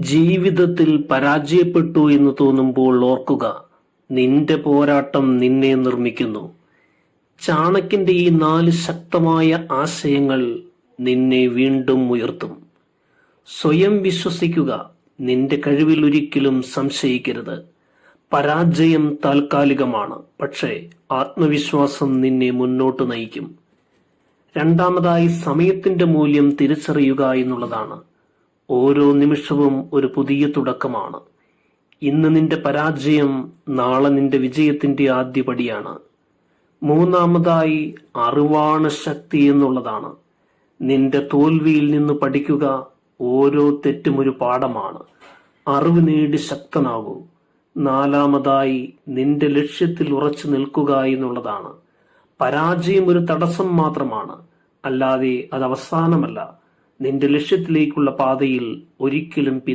ജീവിതത്തിൽ പരാജയപ്പെട്ടു എന്ന് തോന്നുമ്പോൾ ഓർക്കുക, നിന്റെ പോരാട്ടം നിന്നെ നിർമ്മിക്കുന്നു. ചാണക്യന്റെ ഈ 4 ശക്തമായ ആശയങ്ങൾ നിന്നെ വീണ്ടും ഉയർത്തും. സ്വയം വിശ്വസിക്കുക, നിന്റെ കഴിവിൽ ഒരിക്കലും സംശയിക്കരുത്. പരാജയം താൽക്കാലികമാണ്, പക്ഷേ ആത്മവിശ്വാസം നിന്നെ മുന്നോട്ട് നയിക്കും. രണ്ടാമതായി, സമയത്തിന്റെ മൂല്യം തിരിച്ചറിയുക എന്നുള്ളതാണ്. ഓരോ നിമിഷവും ഒരു പുതിയ തുടക്കമാണ്. ഇന്ന് നിന്റെ പരാജയം നാളെ നിന്റെ വിജയത്തിന്റെ ആദ്യപടിയാണ്. മൂന്നാമതായി, അറിവാണ് ശക്തി എന്നുള്ളതാണ്. നിന്റെ തോൽവിയിൽ നിന്ന് പഠിക്കുക. ഓരോ തെറ്റും ഒരു പാഠമാണ്. അറിവ് നേടി ശക്തനാകൂ. നാലാമതായി, നിന്റെ ലക്ഷ്യത്തിൽ ഉറച്ചു നിൽക്കുക എന്നുള്ളതാണ്. പരാജയം ഒരു തടസ്സം മാത്രമാണ്, അല്ലാതെ അത് അവസാനമല്ല. നിന്റെ ലക്ഷ്യത്തിലേക്കുള്ള പാതയിൽ ഒരിക്കലും